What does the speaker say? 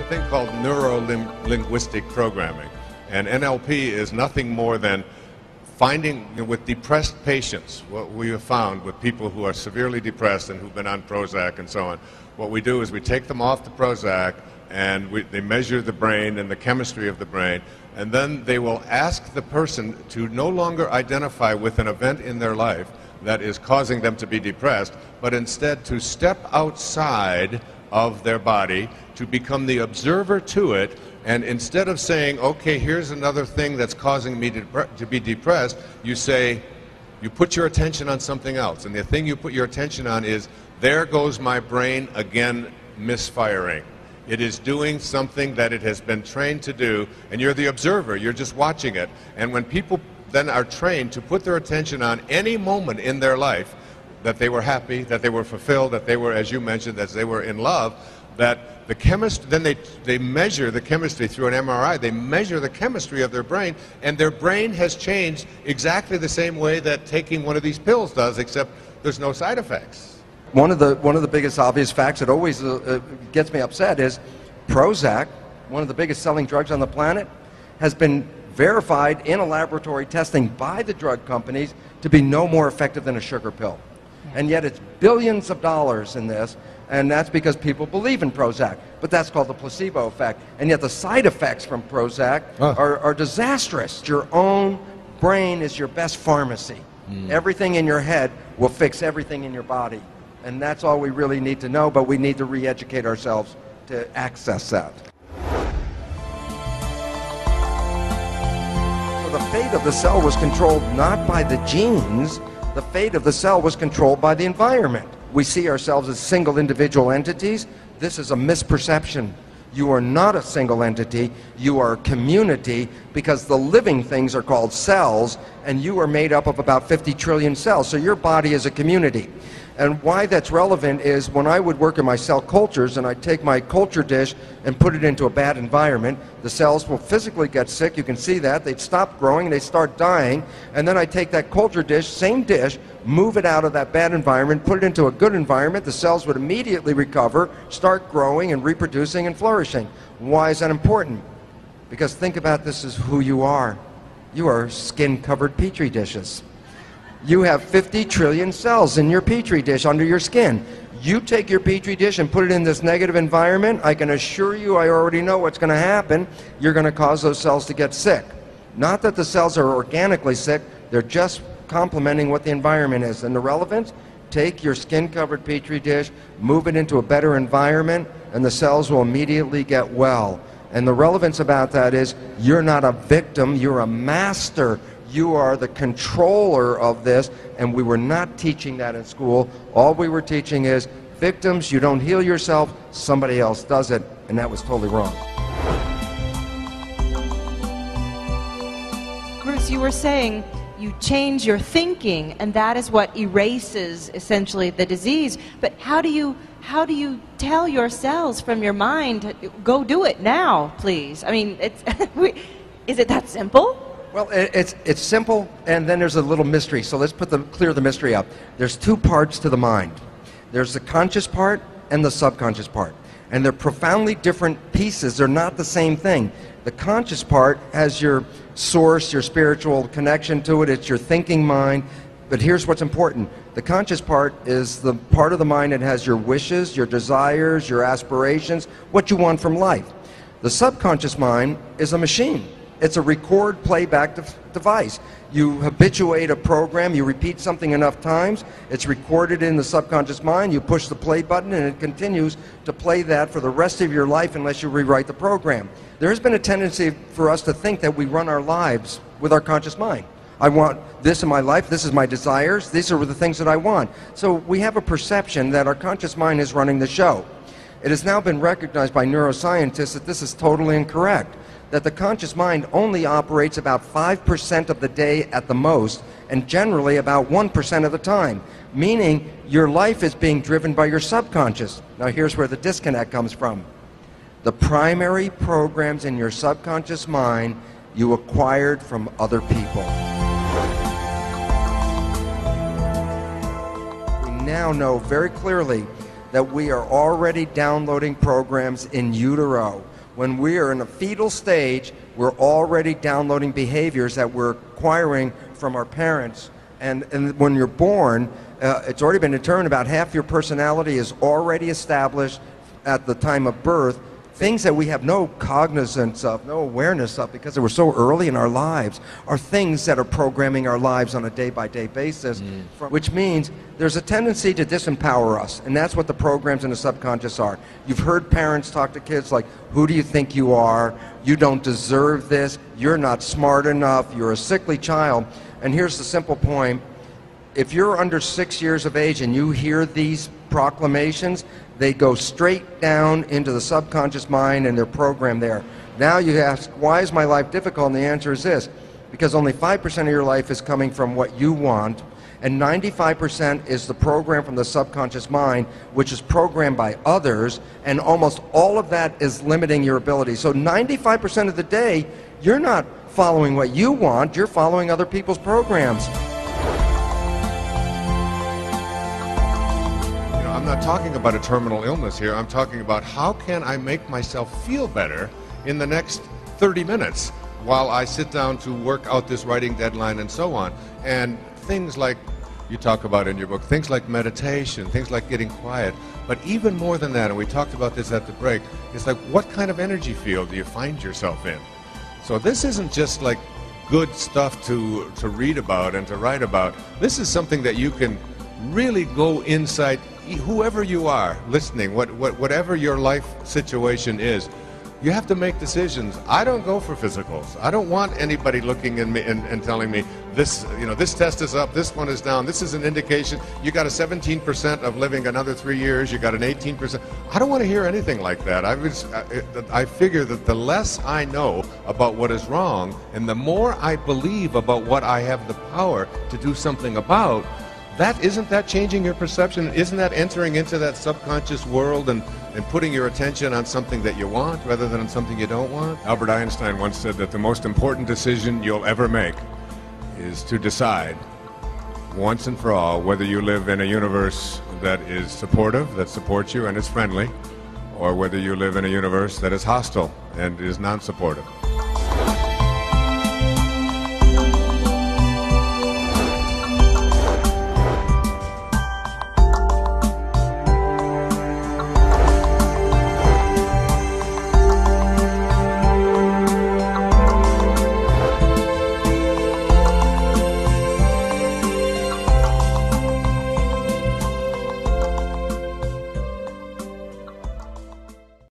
thing called neuro-linguistic programming. And NLP is nothing more than finding, with depressed patients, what we have found with people who are severely depressed and who've been on Prozac and so on, what we do is we take them off the Prozac and they measure the brain and the chemistry of the brain, and then they will ask the person to no longer identify with an event in their life that is causing them to be depressed, but instead to step outside of their body, to become the observer to it, and instead of saying, okay, here's another thing that's causing me to be depressed, you say, you put your attention on something else. And the thing you put your attention on is, there goes my brain again misfiring. It is doing something that it has been trained to do, and you're the observer, you're just watching it. And when people then are trained to put their attention on any moment in their life that they were happy, that they were fulfilled, that they were, as you mentioned, that they were in love, that the chemist, then they measure the chemistry through an MRI, they measure the chemistry of their brain, and their brain has changed exactly the same way that taking one of these pills does, except there's no side effects. One of the biggest obvious facts that always gets me upset is Prozac, one of the biggest selling drugs on the planet, has been verified in a laboratory testing by the drug companies to be no more effective than a sugar pill. And yet it's billions of dollars in this, and that's because people believe in Prozac. But that's called the placebo effect. And yet the side effects from Prozac are disastrous. Your own brain is your best pharmacy. Everything in your head will fix everything in your body. And that's all we really need to know, but we need to re-educate ourselves to access that. So the fate of the cell was controlled not by the genes, the fate of the cell was controlled by the environment. We see ourselves as single individual entities. This is a misperception. You are not a single entity, you are a community, because the living things are called cells, and you are made up of about 50 trillion cells, so your body is a community. And why that's relevant is when I would work in my cell cultures and I'd take my culture dish and put it into a bad environment, the cells will physically get sick, you can see that, they'd stop growing, they start dying, and then I take that culture dish, same dish, move it out of that bad environment, put it into a good environment, the cells would immediately recover, start growing and reproducing and flourishing. Why is that important? Because think about this as who you are. You are skin-covered petri dishes. You have 50 trillion cells in your petri dish under your skin. You take your petri dish and put it in this negative environment, I can assure you, I already know what's going to happen. You're going to cause those cells to get sick. Not that the cells are organically sick, they're just complementing what the environment is. And the relevance, take your skin-covered petri dish, move it into a better environment, and the cells will immediately get well. And the relevance about that is, you're not a victim, you're a master. You are the controller of this, and we were not teaching that in school. All we were teaching is, victims, you don't heal yourself, somebody else does it, and that was totally wrong. Bruce, you were saying you change your thinking, and that is what erases essentially the disease. But how do you tell your cells from your mind, go do it now, please? I mean, is it that simple? Well, it's simple, and then there's a little mystery. So let's clear the mystery up. There's two parts to the mind. There's the conscious part and the subconscious part. And they're profoundly different pieces. They're not the same thing. The conscious part has your source, your spiritual connection to it. It's your thinking mind. But here's what's important. The conscious part is the part of the mind that has your wishes, your desires, your aspirations, what you want from life. The subconscious mind is a machine. It's a record playback device. You habituate a program, you repeat something enough times, it's recorded in the subconscious mind, you push the play button, and it continues to play that for the rest of your life unless you rewrite the program. There has been a tendency for us to think that we run our lives with our conscious mind. I want this in my life, this is my desires, these are the things that I want. So we have a perception that our conscious mind is running the show. It has now been recognized by neuroscientists that this is totally incorrect. That the conscious mind only operates about 5% of the day at the most, and generally about 1% of the time, meaning your life is being driven by your subconscious. Now here's where the disconnect comes from. The primary programs in your subconscious mind you acquired from other people. We now know very clearly that we are already downloading programs in utero. When we are in a fetal stage, we're already downloading behaviors that we're acquiring from our parents. And when you're born, it's already been determined about half your personality is already established at the time of birth. Things that we have no cognizance of, no awareness of, because they were so early in our lives, are things that are programming our lives on a day-by-day basis, which means there's a tendency to disempower us, and that's what the programs in the subconscious are. You've heard parents talk to kids like, who do you think you are? You don't deserve this. You're not smart enough. You're a sickly child. And here's the simple point. If you're under 6 years of age and you hear these proclamations, they go straight down into the subconscious mind and they're programmed there. Now you ask, why is my life difficult? And the answer is this: because only 5% of your life is coming from what you want, and 95% is the program from the subconscious mind, which is programmed by others, and almost all of that is limiting your ability. So 95% of the day, you're not following what you want, you're following other people's programs. I'm not talking about a terminal illness here. I'm talking about how can I make myself feel better in the next 30 minutes while I sit down to work out this writing deadline and so on. And things like you talk about in your book, things like meditation, things like getting quiet. But even more than that, and we talked about this at the break, it's like, what kind of energy field do you find yourself in? So this isn't just like good stuff to read about and to write about. This is something that you can really go inside. Whoever you are listening, whatever your life situation is, you have to make decisions. I don't go for physicals. I don't want anybody looking at me and telling me this, this test is up, this one is down, this is an indication. You got a 17% of living another 3 years, you got an 18%. I don't want to hear anything like that. I figure that the less I know about what is wrong and the more I believe about what I have the power to do something about, isn't that changing your perception? Isn't that entering into that subconscious world and putting your attention on something that you want rather than on something you don't want? Albert Einstein once said that the most important decision you'll ever make is to decide once and for all whether you live in a universe that is supportive, that supports you and is friendly, or whether you live in a universe that is hostile and is non-supportive.